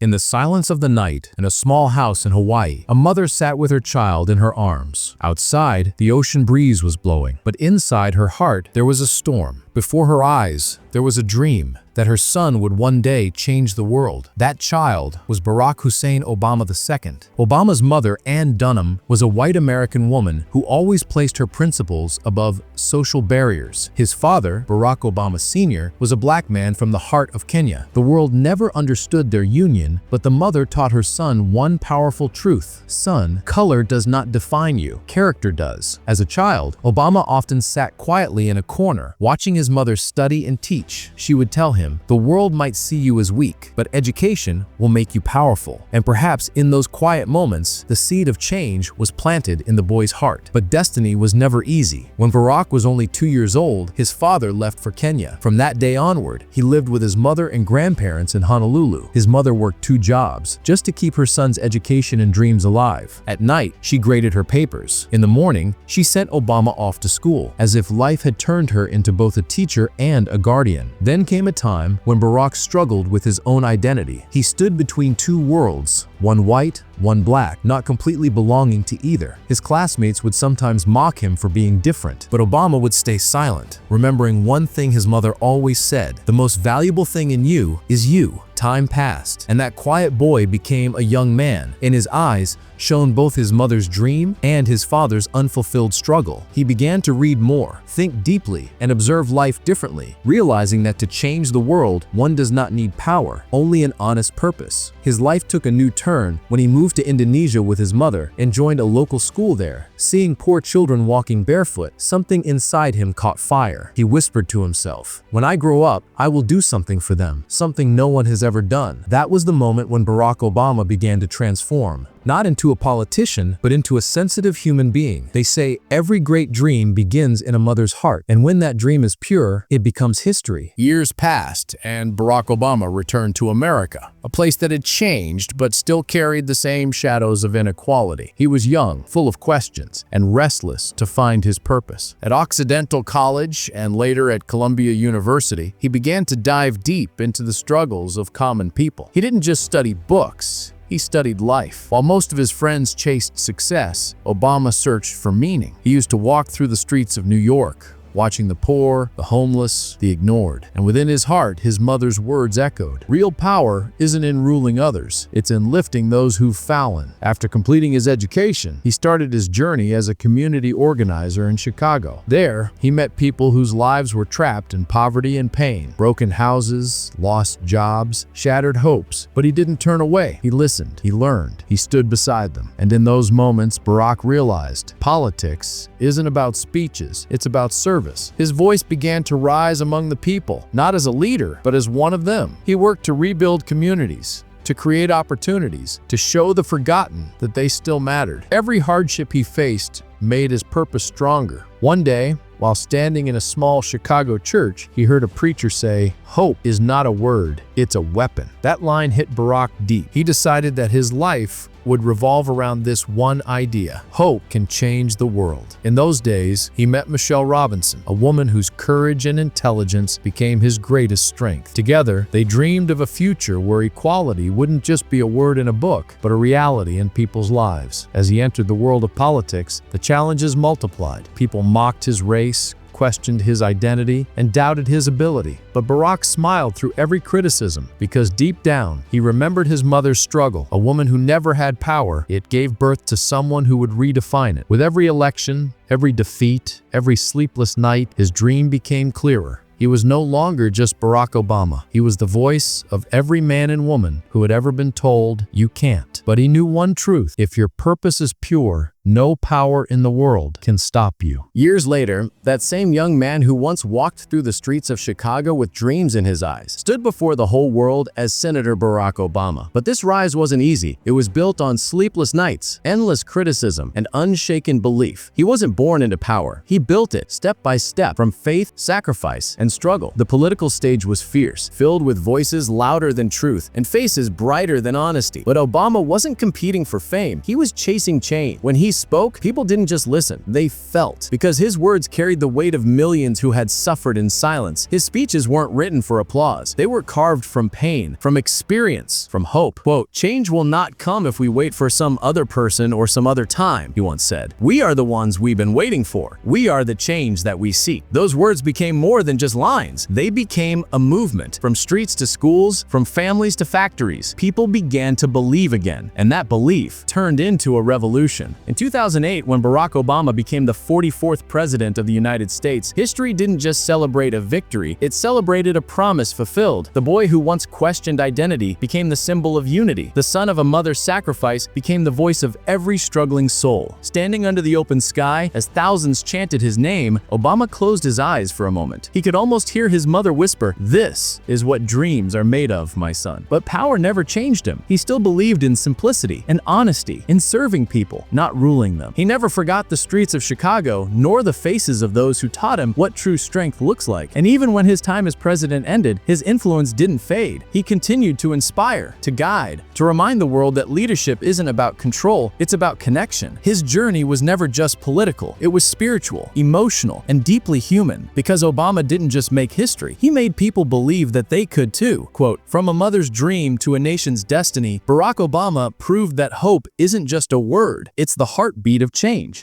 In the silence of the night, in a small house in Hawaii, a mother sat with her child in her arms. Outside, the ocean breeze was blowing, but inside her heart, there was a storm. Before her eyes, there was a dream that her son would one day change the world. That child was Barack Hussein Obama II. Obama's mother, Ann Dunham, was a white American woman who always placed her principles above social barriers. His father, Barack Obama Sr., was a black man from the heart of Kenya. The world never understood their union, but the mother taught her son one powerful truth. Son, color does not define you, character does. As a child, Obama often sat quietly in a corner, watching his mother study and teach. She would tell him, "The world might see you as weak, but education will make you powerful." And perhaps in those quiet moments, the seed of change was planted in the boy's heart. But destiny was never easy. When Barack was only 2 years old, his father left for Kenya. From that day onward, he lived with his mother and grandparents in Honolulu. His mother worked 2 jobs just to keep her son's education and dreams alive. At night, she graded her papers. In the morning, she sent Obama off to school, as if life had turned her into both a teacher and a guardian. Then came a time when Barack struggled with his own identity. He stood between 2 worlds, one white, one black, not completely belonging to either. His classmates would sometimes mock him for being different, but Obama would stay silent, remembering one thing his mother always said: "The most valuable thing in you is you." Time passed, and that quiet boy became a young man. In his eyes shone both his mother's dream and his father's unfulfilled struggle. He began to read more, think deeply, and observe life differently, realizing that to change the world, one does not need power, only an honest purpose. His life took a new turn when he moved to Indonesia with his mother and joined a local school there. Seeing poor children walking barefoot, something inside him caught fire. He whispered to himself, "When I grow up, I will do something for them, something no one has ever done." That was the moment when Barack Obama began to transform. Not into a politician, but into a sensitive human being. They say every great dream begins in a mother's heart, and when that dream is pure, it becomes history. Years passed, and Barack Obama returned to America, a place that had changed but still carried the same shadows of inequality. He was young, full of questions, and restless to find his purpose. At Occidental College and later at Columbia University, he began to dive deep into the struggles of common people. He didn't just study books. He studied life. While most of his friends chased success, Obama searched for meaning. He used to walk through the streets of New York, watching the poor, the homeless, the ignored. And within his heart, his mother's words echoed. Real power isn't in ruling others, it's in lifting those who've fallen. After completing his education, he started his journey as a community organizer in Chicago. There, he met people whose lives were trapped in poverty and pain. Broken houses, lost jobs, shattered hopes. But he didn't turn away. He listened, he learned, he stood beside them. And in those moments, Barack realized politics isn't about speeches, it's about service. His voice began to rise among the people, not as a leader, but as one of them. He worked to rebuild communities, to create opportunities, to show the forgotten that they still mattered. Every hardship he faced made his purpose stronger. One day, while standing in a small Chicago church, he heard a preacher say, "Hope is not a word, it's a weapon." That line hit Barack deep. He decided that his life would revolve around this one idea: hope can change the world. In those days, he met Michelle Robinson, a woman whose courage and intelligence became his greatest strength. Together, they dreamed of a future where equality wouldn't just be a word in a book, but a reality in people's lives. As he entered the world of politics, the challenges multiplied. People mocked his race, questioned his identity, and doubted his ability. But Barack smiled through every criticism because deep down, he remembered his mother's struggle. A woman who never had power, yet gave birth to someone who would redefine it. With every election, every defeat, every sleepless night, his dream became clearer. He was no longer just Barack Obama. He was the voice of every man and woman who had ever been told, "You can't." But he knew one truth: if your purpose is pure, no power in the world can stop you. Years later, that same young man who once walked through the streets of Chicago with dreams in his eyes stood before the whole world as Senator Barack Obama. But this rise wasn't easy. It was built on sleepless nights, endless criticism, and unshaken belief. He wasn't born into power. He built it step by step from faith, sacrifice, and struggle. The political stage was fierce, filled with voices louder than truth and faces brighter than honesty. But Obama wasn't competing for fame. He was chasing change. When he spoke, people didn't just listen, they felt. Because his words carried the weight of millions who had suffered in silence. His speeches weren't written for applause. They were carved from pain, from experience, from hope. Quote, "Change will not come if we wait for some other person or some other time," he once said. "We are the ones we've been waiting for. We are the change that we seek." Those words became more than just lines. They became a movement. From streets to schools, from families to factories, people began to believe again, and that belief turned into a revolution. In 2008, when Barack Obama became the 44th president of the United States, history didn't just celebrate a victory, it celebrated a promise fulfilled. The boy who once questioned identity became the symbol of unity. The son of a mother's sacrifice became the voice of every struggling soul. Standing under the open sky, as thousands chanted his name, Obama closed his eyes for a moment. He could almost hear his mother whisper, "This is what dreams are made of, my son." But power never changed him. He still believed in simplicity and honesty, in serving people, not ruling them. He never forgot the streets of Chicago, nor the faces of those who taught him what true strength looks like. And even when his time as president ended, his influence didn't fade. He continued to inspire, to guide, to remind the world that leadership isn't about control, it's about connection. His journey was never just political, it was spiritual, emotional, and deeply human. Because Obama didn't just make history, he made people believe that they could too. Quote, "From a mother's dream to a nation's destiny, Barack Obama proved that hope isn't just a word, it's the heartbeat of change."